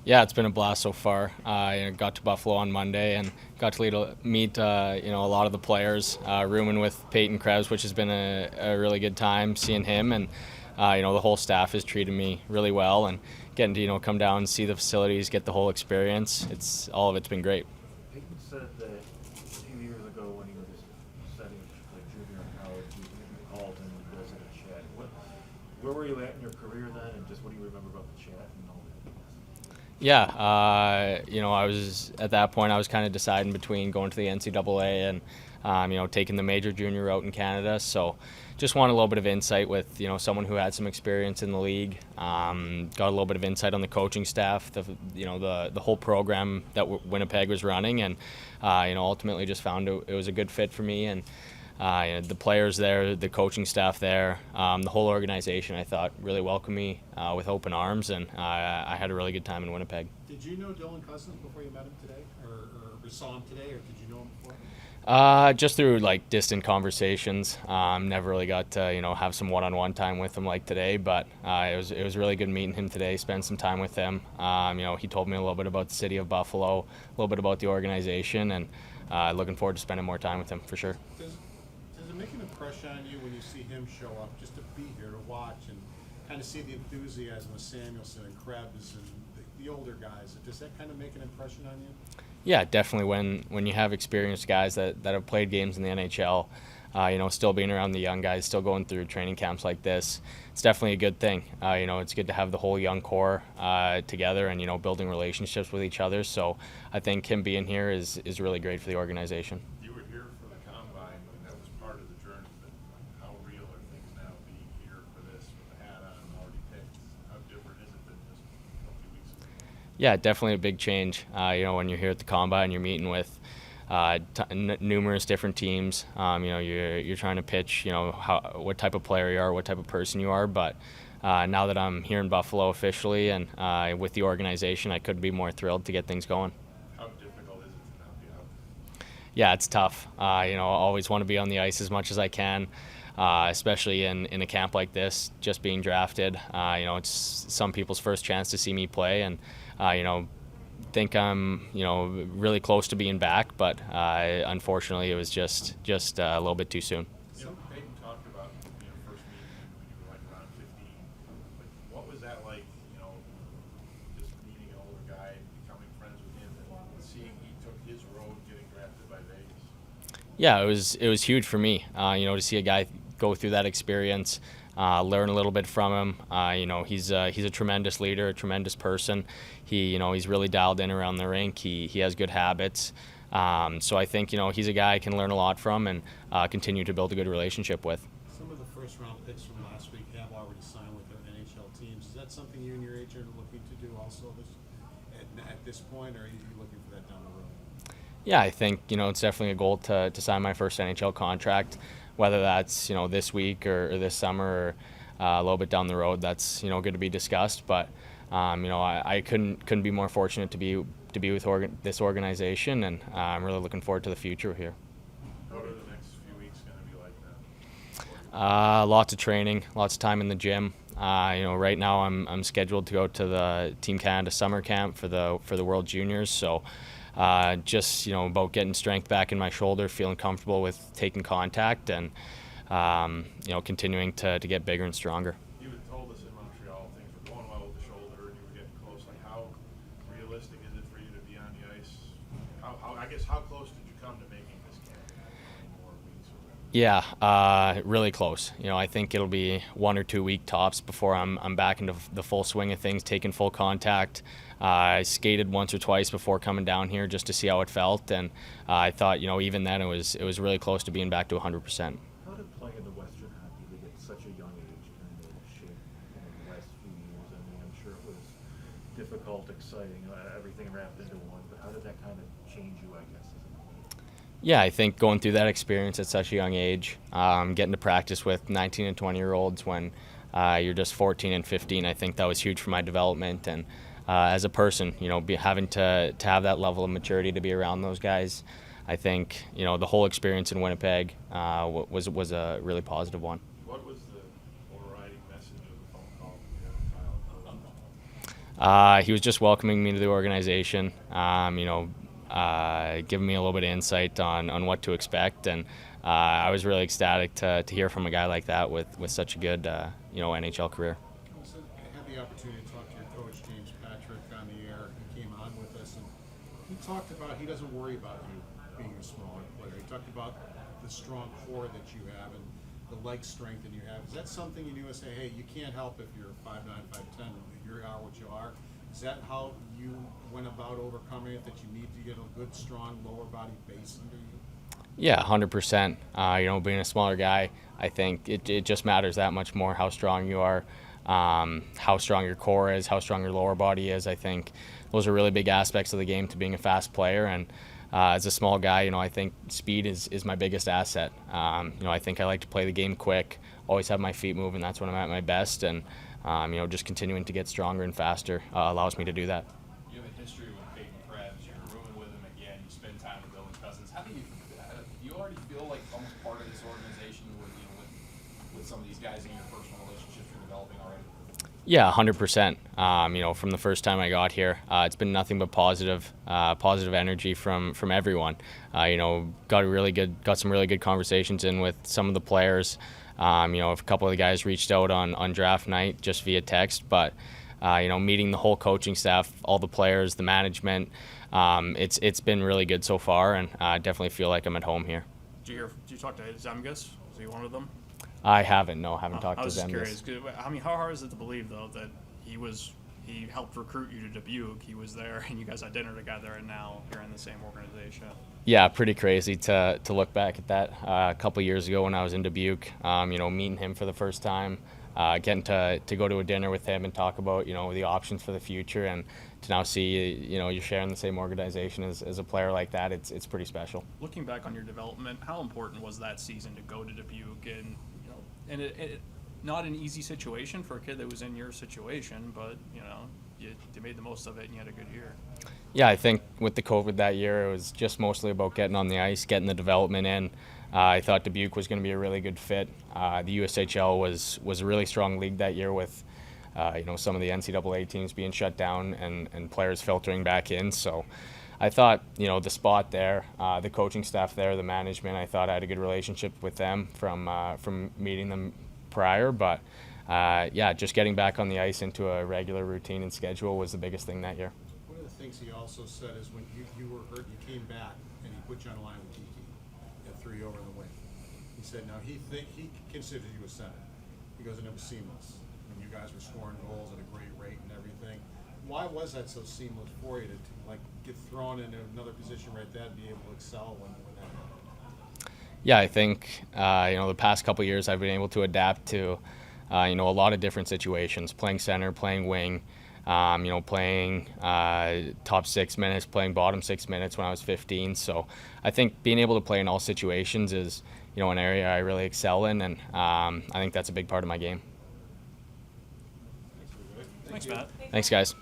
Yeah, it's been a blast so far. I got to Buffalo on Monday and got to meet a lot of the players, rooming with Peyton Krebs, which has been a really good time seeing him, and the whole staff has treated me really well, and getting to come down and see the facilities, get the whole experience. It's all of it's been great. Peyton said that a few years ago when he was studying like junior in college, you called him and visited a chat. Where were you at in your career then, and just what do you remember about the chat and all that? Yeah, I was at that point. I was kind of deciding between going to the NCAA and taking the major junior route in Canada. So, just wanted a little bit of insight with someone who had some experience in the league. Got a little bit of insight on the coaching staff, the whole program that Winnipeg was running, and ultimately just found it was a good fit for me. And the players there, the coaching staff there, the whole organization, I thought really welcomed me with open arms, and I had a really good time in Winnipeg. Did you know Dylan Cousins before you met him today, or saw him today, or did you know him before? Just through like distant conversations. Never really got to have some one-on-one time with him like today, but it was really good meeting him today. Spend some time with him. He told me a little bit about the city of Buffalo, a little bit about the organization, and looking forward to spending more time with him for sure. Does it make an impression on you when you see him show up, just to be here to watch and kind of see the enthusiasm of Samuelson and Krebs and the older guys? Does that kind of make an impression on you? Yeah, definitely. When you have experienced guys that have played games in the NHL, still being around the young guys, still going through training camps like this, it's definitely a good thing. It's good to have the whole young core together and building relationships with each other. So I think him being here is really great for the organization. You were here for the combine, and that was part of the journey. But how real are things now being here for this with the hat on already picked? How different is it than just a few weeks ago? Yeah, definitely a big change. When you're here at the combine, you're meeting with numerous different teams. You're trying to pitch, what type of player you are, what type of person you are. But now that I'm here in Buffalo officially and with the organization, I couldn't be more thrilled to get things going. How difficult is it to not be out? Yeah, it's tough. I always want to be on the ice as much as I can, especially in a camp like this, just being drafted. It's some people's first chance to see me play, and think I'm really close to being back, but unfortunately it was just a little bit too soon. Peyton talked about first meeting when you were like around 15. But what was that like? Just meeting an older guy, becoming friends with him, and seeing he took his road, getting drafted by Vegas. Yeah, it was huge for me. To see a guy go through that experience, learn a little bit from him. He's a tremendous leader, a tremendous person. He's really dialed in around the rink. He has good habits. So I think he's a guy I can learn a lot from and continue to build a good relationship with. Some of the first-round picks from last week have already signed with their NHL teams. Is that something you and your agent are looking to do also at this point, or are you looking for that down the road? Yeah, I think it's definitely a goal to sign my first NHL contract, whether that's this week or this summer or a little bit down the road. That's good to be discussed. But I couldn't be more fortunate to be with this organization, and I'm really looking forward to the future here. What are the next few weeks going to be like now? Lots of training, lots of time in the gym. Right now I'm scheduled to go to the Team Canada summer camp for the World Juniors. So just about getting strength back in my shoulder, feeling comfortable with taking contact, and continuing to get bigger and stronger. You had told us in Montreal things were going well with the shoulder and you were getting close. Like, how realistic is it for you to be on the ice? How close did you come to making this camp? Any more weeks or whatever? Yeah, really close. I think it'll be 1 or 2 week tops before I'm back into the full swing of things, taking full contact. I skated once or twice before coming down here just to see how it felt, and I thought even then it was really close to being back to 100%. How did playing in the Western Hockey League at such a young age kind of shape the last few years? I mean, I'm sure it was difficult, exciting, everything wrapped into one, but how did that kind of change you, I guess, as a player? Yeah, I think going through that experience at such a young age, getting to practice with 19 and 20-year-olds when you're just 14 and 15, I think that was huge for my development. And as a person, having to have that level of maturity to be around those guys, I think the whole experience in Winnipeg was a really positive one. What was the overriding message of the phone call you had with Kyle? He was just welcoming me to the organization, giving me a little bit of insight on what to expect, and I was really ecstatic to hear from a guy like that with such a good NHL career. I had the opportunity to talk to your coach, James Patrick, on the air. He came on with us, and he talked about he doesn't worry about you being a smaller player. He talked about the strong core that you have and the leg strength that you have. Is that something you knew to say, hey, you can't help if you're 5'9", 5'10", you are what you are? Is that how you went about overcoming it, that you need to get a good, strong lower body base under you? Yeah, 100%. Being a smaller guy, I think it just matters that much more how strong you are, how strong your core is, how strong your lower body is. I think those are really big aspects of the game to being a fast player. And as a small guy, I think speed is my biggest asset. I think I like to play the game quick, always have my feet moving. That's when I'm at my best. And, just continuing to get stronger and faster allows me to do that. You have a history with Peyton Krebs. You're rooming with him again. You spend time with Dylan Cousins. How do you already feel like almost part of this organization with some of these guys in your personal relationships you're developing already? Yeah, 100%. From the first time I got here, it's been nothing but positive energy from everyone. Got some really good conversations in with some of the players. A couple of the guys reached out on draft night just via text, but meeting the whole coaching staff, all the players, the management, it's been really good so far, and I definitely feel like I'm at home here. Did you talk to Zemgus? Was he one of them? I haven't talked to them. I was just curious. How hard is it to believe though that he helped recruit you to Dubuque? He was there, and you guys had dinner together, and now you're in the same organization. Yeah, pretty crazy to look back at that a couple years ago when I was in Dubuque. Meeting him for the first time, getting to go to a dinner with him and talk about the options for the future, and to now see you're sharing the same organization as a player like that. It's pretty special. Looking back on your development, how important was that season to go to Dubuque and it not an easy situation for a kid that was in your situation, but you made the most of it and you had a good year. Yeah, I think with the COVID that year, it was just mostly about getting on the ice, getting the development in. I thought Dubuque was going to be a really good fit. The USHL was a really strong league that year with some of the NCAA teams being shut down and players filtering back in. So I thought the spot there, the coaching staff there, the management, I thought I had a good relationship with them from meeting them prior. But just getting back on the ice into a regular routine and schedule was the biggest thing that year. One of the things he also said is when you were hurt, you came back and he put you on a line with Kiki and threw you over the wing. He said now he considered you a center. He goes, and it was seamless. When you guys were scoring goals at a great rate and everything. Why was that so seamless for you to get thrown into another position right there and be able to excel when that happened? Yeah, I think the past couple of years I've been able to adapt to a lot of different situations, playing center, playing wing, playing top 6 minutes, playing bottom 6 minutes when I was 15. So I think being able to play in all situations is an area I really excel in, and I think that's a big part of my game. Thanks, Matt. Thanks, guys.